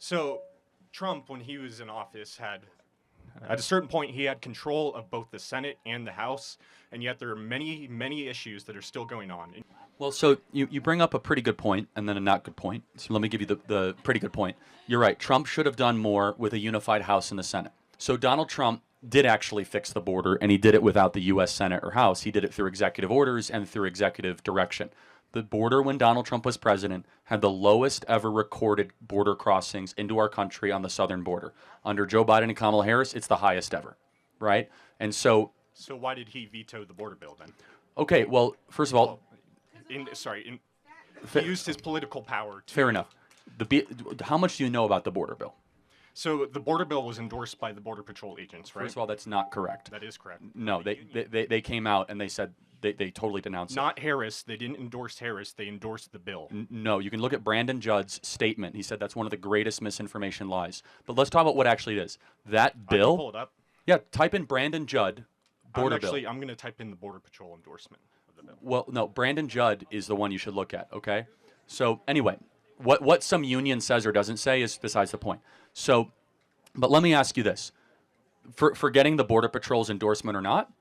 So Trump, when he was in office, at a certain point, he had control of both the Senate and the House, and yet there are many, many issues that are still going on. Well, so you bring up a pretty good point and then a not good point. So let me give you the pretty good point. You're right. Trump should have done more with a unified House and the Senate. So Donald Trump did actually fix the border, and he did it without the U.S. Senate or House. He did it through executive orders and through executive direction. The border, when Donald Trump was president, had the lowest ever recorded border crossings into our country on the southern border. Under Joe Biden and Kamala Harris, it's the highest ever, right? And so... So why did he veto the border bill then? Okay, well, first of all... he used his political power to... Fair enough. How much do you know about the border bill? So the border bill was endorsed by the Border Patrol agents, right? First of all, that's not correct. That is correct. No, they came out and they said they totally denounced it. Not Harris. They didn't endorse Harris. They endorsed the bill. No, you can look at Brandon Judd's statement. He said that's one of the greatest misinformation lies. But let's talk about what actually it is. That bill... I can pull it up. Yeah, type in Brandon Judd, border bill. I'm going to type in the Border Patrol endorsement of the bill. Well, no, Brandon Judd is the one you should look at, okay? So anyway, what some union says or doesn't say is besides the point. So... But let me ask you this. For getting the Border Patrol's endorsement or not,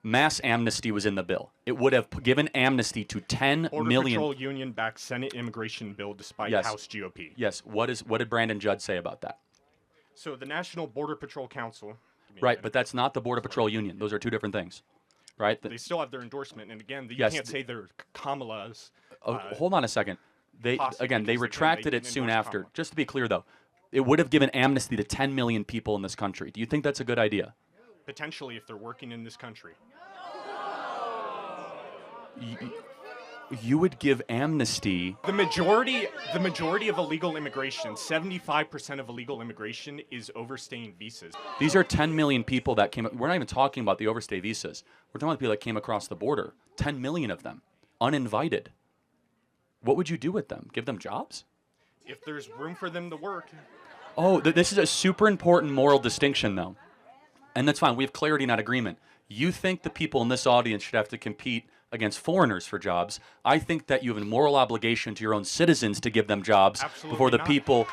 mass amnesty was in the bill. It would have given amnesty to 10 Border million... Patrol union-backed Senate immigration bill despite Yes. House GOP. Yes. What did Brandon Judd say about that? So the National Border Patrol Council... Right, but that's not the Border Patrol union. Those are two different things, right? They still have their endorsement. And again, you Yes, can't say they're Kamala's... hold on a second. They retracted it soon after. Kamala. Just to be clear, though, it would have given amnesty to 10 million people in this country. Do you think that's a good idea? Potentially, if they're working in this country. You would give amnesty... The majority of illegal immigration, 75% of illegal immigration is overstaying visas. These are 10 million people that came... We're not even talking about the overstay visas. We're talking about people that came across the border. 10 million of them, uninvited. What would you do with them? Give them jobs? If there's room for them to work... Oh, this is a super important moral distinction, though. And that's fine. We have clarity, not agreement. You think the people in this audience should have to compete against foreigners for jobs. I think that you have a moral obligation to your own citizens to give them jobs before the people...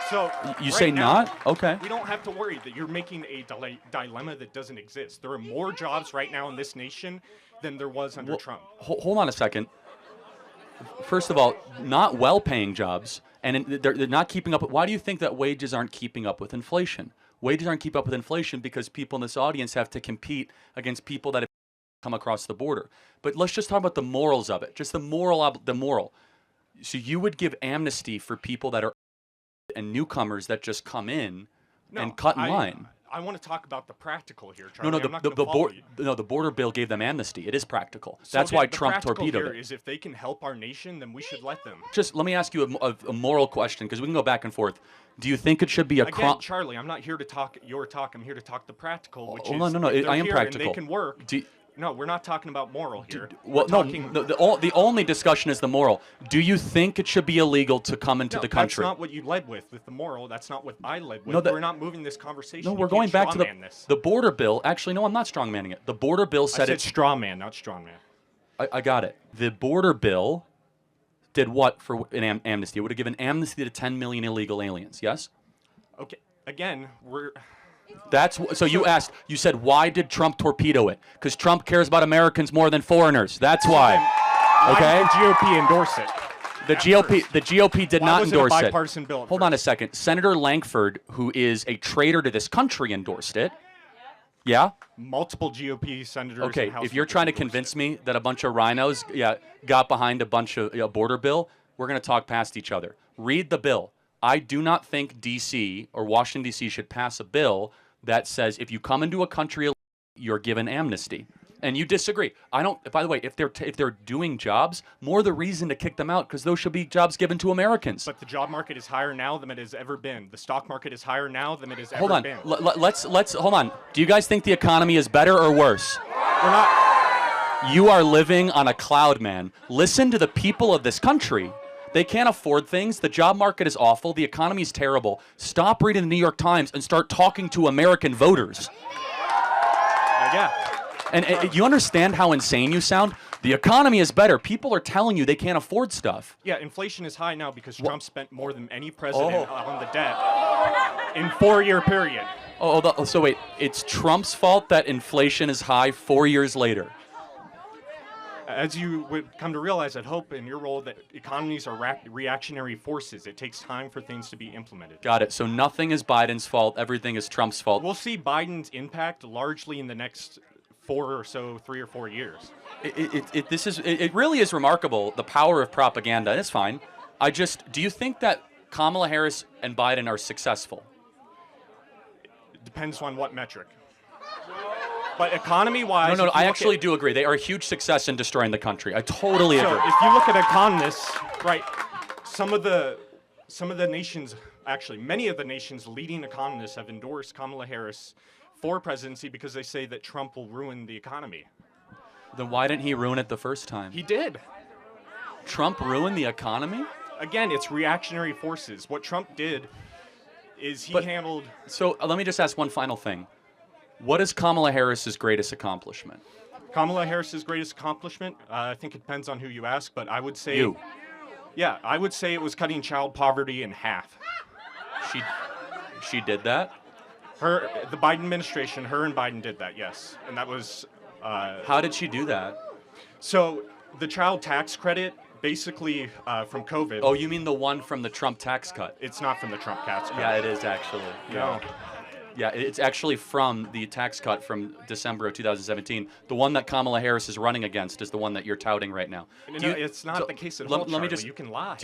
So you say now, not? Okay. We don't have to worry that you're making a dilemma that doesn't exist. There are more jobs right now in this nation than there was under Trump. Hold on a second. First of all, not well-paying jobs, and they're not keeping up. Why do you think that wages aren't keeping up with inflation? Wages aren't keeping up with inflation because people in this audience have to compete against people that have come across the border. But let's just talk about the morals of it. Just the moral. So you would give amnesty for people that are and newcomers that just come in and cut in line. I want to talk about the practical here, Charlie. The border bill gave them amnesty. It is practical. That's why Trump torpedoed it. Is if they can help our nation, then we should let them. Just let me ask you a moral question, because we can go back and forth. Do you think it should be a crime? Charlie, I'm not here to talk your talk. I'm here to talk the practical, which is no, I am practical. And they can work. No, we're not talking about moral here. The only discussion is the moral. Do you think it should be illegal to come into the country? That's not what you led with the moral. That's not what I led with. We're not moving this conversation. No, we're going back to the border bill. Actually, no, I'm not strongmanning it. The border bill said it's straw man, not strong man. I got it. The border bill did what for an amnesty? It would have given amnesty to 10 million illegal aliens, yes? Okay, again, You said, why did Trump torpedo it? Because Trump cares about Americans more than foreigners. That's why. Okay? Why did the GOP endorse it? The GOP did not endorse it. Bipartisan bill Hold on a second. Senator Lankford, who is a traitor to this country, endorsed it. Yeah? Multiple GOP senators. Okay, if you're trying to convince me that a bunch of rhinos got behind a bunch of border bill, we're going to talk past each other. Read the bill. I do not think D.C. or Washington, D.C. should pass a bill that says if you come into a country, you're given amnesty. And you disagree. I don't. By the way, if they're doing jobs, more the reason to kick them out, because those should be jobs given to Americans. But the job market is higher now than it has ever been. The stock market is higher now than it has ever been. Let's hold on. Do you guys think the economy is better or worse? We're not. You are living on a cloud, man. Listen to the people of this country. They can't afford things. The job market is awful. The economy is terrible. Stop reading the New York Times and start talking to American voters. Yeah. And you understand how insane you sound? The economy is better. People are telling you they can't afford stuff. Yeah, inflation is high now because Trump spent more than any president on the debt in 4-year period. So wait, it's Trump's fault that inflation is high 4 years later. As you would come to realize, I'd hope in your role that economies are reactionary forces. It takes time for things to be implemented. Got it. So nothing is Biden's fault. Everything is Trump's fault. We'll see Biden's impact largely in the next 3 or 4 years. It really is remarkable, the power of propaganda. And it's fine. Do you think that Kamala Harris and Biden are successful? It depends on what metric. But economy-wise... No, I actually do agree. They are a huge success in destroying the country. I totally agree. So if you look at economists, right, some of the nations, actually many of the nation's leading economists have endorsed Kamala Harris for presidency because they say that Trump will ruin the economy. Then why didn't he ruin it the first time? He did. Trump ruined the economy? Again, it's reactionary forces. What Trump did is handled... So let me just ask one final thing. What is Kamala Harris's greatest accomplishment? Kamala Harris's greatest accomplishment? I think it depends on who you ask, but I would say... You. Yeah, I would say it was cutting child poverty in half. She did that? The Biden administration, her and Biden did that, yes. And that was... How did she do that? So the child tax credit, basically from COVID... Oh, you mean the one from the Trump tax cut? It's not from the Trump tax cut. Yeah, it is actually. No. Yeah, it's actually from the tax cut from December of 2017. The one that Kamala Harris is running against is the one that you're touting right now. No, it's not the case at all, let me just, you can lie.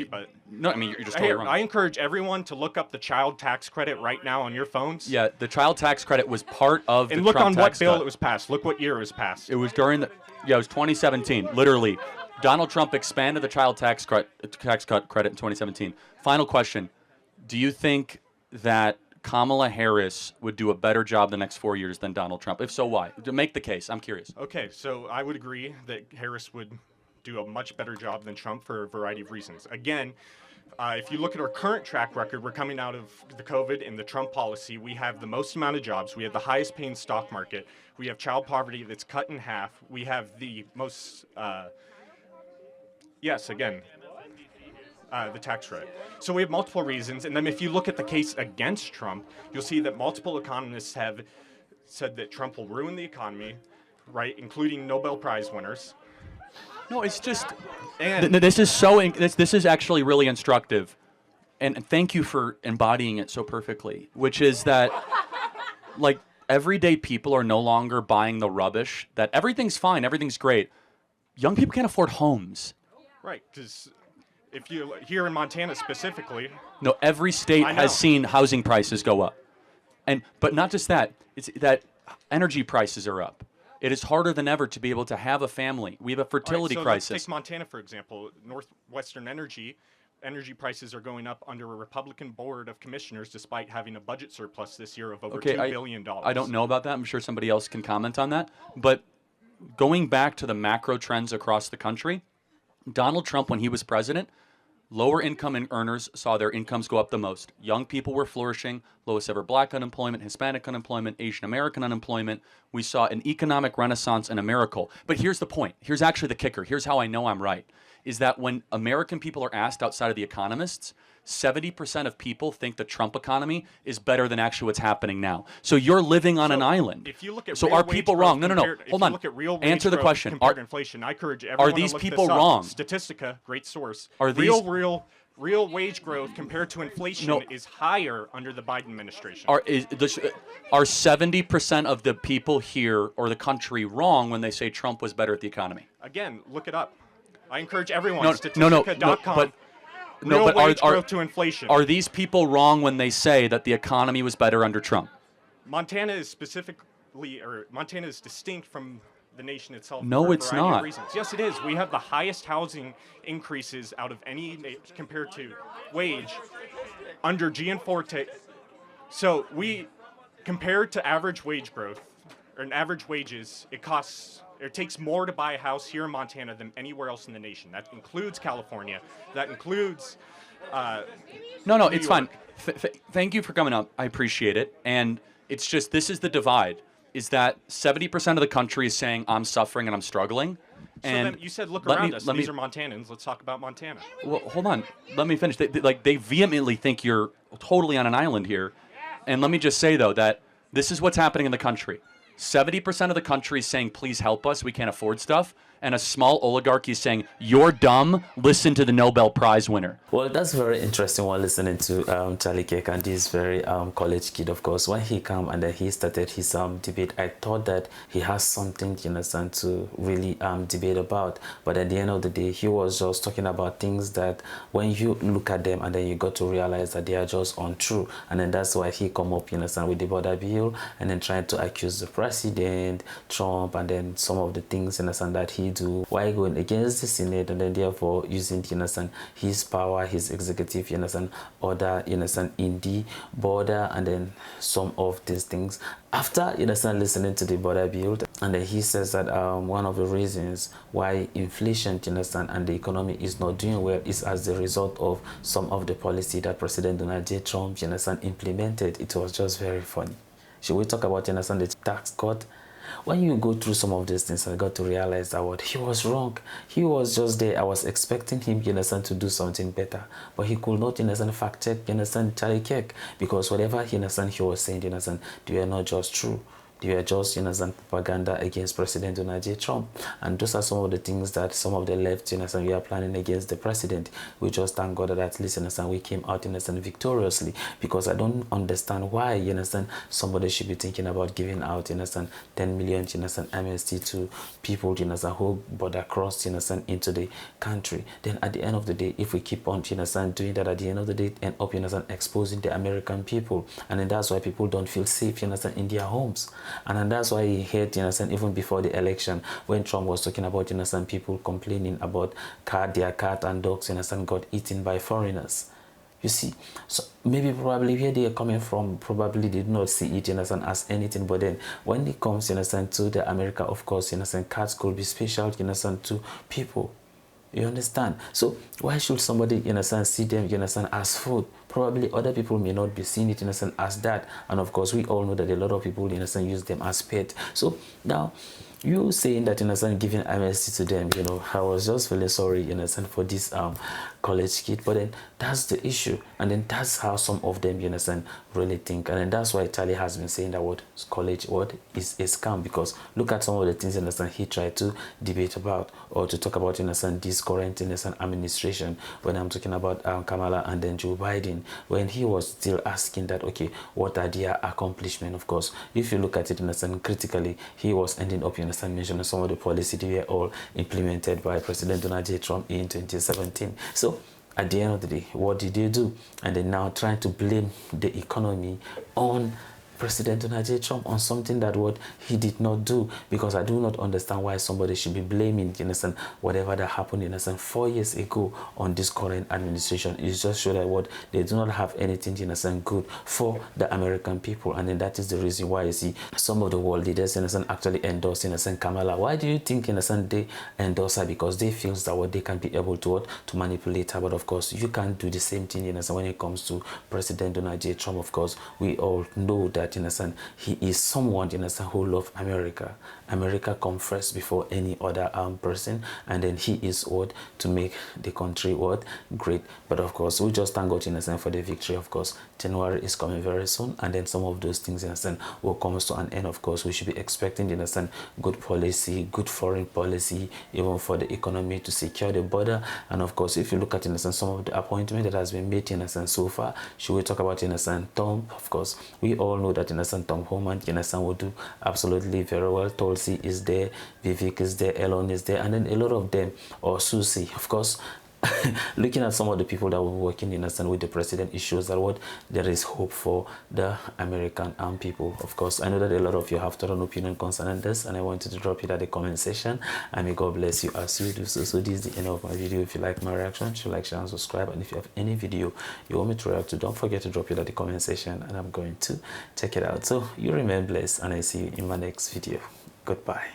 No, I mean, you're just totally wrong. I encourage everyone to look up the child tax credit right now on your phones. Yeah, the child tax credit was part of the Trump tax cut. And look on what bill it was passed. Look what year it was passed. It was during it was 2017, literally. Donald Trump expanded the child tax cut credit in 2017. Final question. Do you think that Kamala Harris would do a better job the next 4 years than Donald Trump? If so, why? To make the case, I'm curious. Okay, so I would agree that Harris would do a much better job than Trump for a variety of reasons. Again, if you look at our current track record, we're coming out of the COVID and the Trump policy. We have the most amount of jobs. We have the highest paying stock market. We have child poverty that's cut in half. We have the most, the tax rate. So we have multiple reasons. And then if you look at the case against Trump, you'll see that multiple economists have said that Trump will ruin the economy, right, including Nobel Prize winners. No, it's just... This is actually really instructive. And thank you for embodying it so perfectly, which is that, like, everyday people are no longer buying the rubbish, that everything's fine, everything's great. Young people can't afford homes. Right, because... If you here in Montana specifically, no, every state has seen housing prices go up, but not just that. It's that energy prices are up. It is harder than ever to be able to have a family. We have a fertility crisis. Let's take Montana for example. Northwestern energy prices are going up under a Republican board of commissioners, despite having a budget surplus this year of over $2 billion. I don't know about that. I'm sure somebody else can comment on that. But going back to the macro trends across the country. Donald Trump, when he was president, lower income earners saw their incomes go up the most. Young people were flourishing, lowest ever black unemployment, Hispanic unemployment, Asian American unemployment. We saw an economic renaissance and a miracle. But here's the point. Here's actually the kicker. Here's how I know I'm right. Is that when American people are asked outside of the economists, 70% of people think the Trump economy is better than actually what's happening now. So you're living on an island. If you look at so are people wrong? No. Hold on. Look at real Answer the question. Compared to inflation. I encourage everyone are these to look people this up. wrong? Statistica, great source. Are these real wage growth compared to inflation is higher under the Biden administration? Are 70% of the people here or the country wrong when they say Trump was better at the economy? Again, look it up. I encourage everyone. Statistica.com. Real wage growth to inflation. Are these people wrong when they say that the economy was better under Trump? Montana is distinct from the nation itself. No, it's not. Yes, it is. We have the highest housing increases out of any compared to wage under Gianforte. So compared to average wage growth or average wages, it takes more to buy a house here in Montana than anywhere else in the nation. That includes California. That includes No, it's fine. Thank you for coming up. I appreciate it. And it's just, this is the divide, is that 70% of the country is saying I'm suffering and I'm struggling. So And then you said look let around me- us. let me- These are Montanans. Let's talk about Montana. Well, hold on. Let me finish. They vehemently think you're totally on an island here. And let me just say, though, that this is what's happening in the country. 70% of the country is saying, please help us. We can't afford stuff. And a small oligarchy is saying, you're dumb. Listen to the Nobel Prize winner. Well, that's very interesting while listening to Charlie Kirk and this very college kid, of course. When he came and then he started his debate, I thought that he has something, you understand, to really debate about. But at the end of the day, he was just talking about things that when you look at them and then you got to realize that they are just untrue. And then that's why he come up, you understand, with the border bill and then trying to accuse the president, Trump, and then some of the things, you understand, that he do while going against the Senate, and then therefore using, you understand, his power, his executive, you understand, order, you understand, in the border, and then some of these things. After, you understand, listening to the border bill, and then he says that one of the reasons why inflation, you understand, and the economy is not doing well is as the result of some of the policy that President Donald J. Trump, you understand, implemented. It was just very funny. Should we talk about, you understand, the tax cut? When you go through some of these things, I got to realize that what he was wrong. He was just there. I was expecting him, you understand, to do something better, but he could not, you understand, fact check, you understand, Charlie Kirk, because whatever, you understand, he was saying, you understand, they were not just true. They were just, you understand, propaganda against President Donald J. Trump. And those are some of the things that some of the left, you understand, we are planning against the president. We just thank God that at least, you understand, we came out, you understand, victoriously. Because I don't understand why, you understand, somebody should be thinking about giving out, you understand, 10 million, you understand, amnesty to people, you understand, who border crossed, you understand, into the country. Then at the end of the day, if we keep on, you understand, doing that, at the end of the day, end up, you understand, exposing the American people. And then that's why people don't feel safe, you understand, in their homes. And then that's why he hate, you understand, even before the election, when Trump was talking about, you understand, people complaining about their cat and dogs, you understand, got eaten by foreigners. You see, so maybe probably where they are coming from, probably they do not see it, you understand, as anything. But then when it comes, you understand, to the America, of course, you understand, cats could be special, you understand, to people. You understand? So why should somebody, you understand, see them, you understand, as food? Probably other people may not be seeing it, you understand, as that. And of course, we all know that a lot of people, you understand, use them as pet. So now, you saying that, you understand, giving amnesty to them, you know, I was just feeling sorry, you understand, for this college kid. But then that's the issue, and then that's how some of them, you understand, really think. And then that's why Charlie has been saying that what college what is a scam, because look at some of the things, you understand, he tried to debate about or to talk about, you understand, this current, you understand, administration. When I'm talking about Kamala and then Joe Biden, when he was still asking that, okay, what are their accomplishments? Of course, if you look at it, you understand, critically, he was ending up, you understand, mentioning some of the policies that were all implemented by President Donald J. Trump in 2017. So at the end of the day, what did they do? And they're now trying to blame the economy on President Donald J. Trump, on something that what he did not do, because I do not understand why somebody should be blaming, you understand, whatever that happened, you understand, 4 years ago on this current administration. It's just show that what they do not have anything, you understand, good for the American people. And then that is the reason why you see some of the world leaders, you understand, actually endorse, you understand, Kamala. Why do you think, you understand, they endorse her? Because they feel that what they can be able to what, to manipulate her. But of course, you can't do the same thing, you understand, when it comes to President Donald J. Trump. Of course, we all know that, you understand, he is someone, you understand, who loves America. America comes first before any other person, and then he is what, to make the country what, great. But of course, we just thank God, you understand, for the victory. Of course, January is coming very soon, and then some of those things, you understand, will come to an end. Of course, we should be expecting, you understand, good policy, good foreign policy, even for the economy, to secure the border. And of course, if you look at, you understand, some of the appointment that has been made, you understand, so far, should we talk about, you understand, Tom? Of course, we all know that, you understand, Tom Homan, you understand, will do absolutely very well. Tulsi is there, Vivek is there, Elon is there, and then a lot of them, or Susie, of course. Looking at some of the people that were working, you understand, with the president, it shows that what there is hope for the American people. Of course, I know that a lot of you have their own opinion concerning this, and I wanted to drop it at the comment section. And may God bless you as you do so. So this is the end of my video. If you like my reaction, you like, share, and subscribe. And if you have any video you want me to react to, don't forget to drop it at the comment section, and I'm going to check it out. So you remain blessed, and I see you in my next video. Goodbye.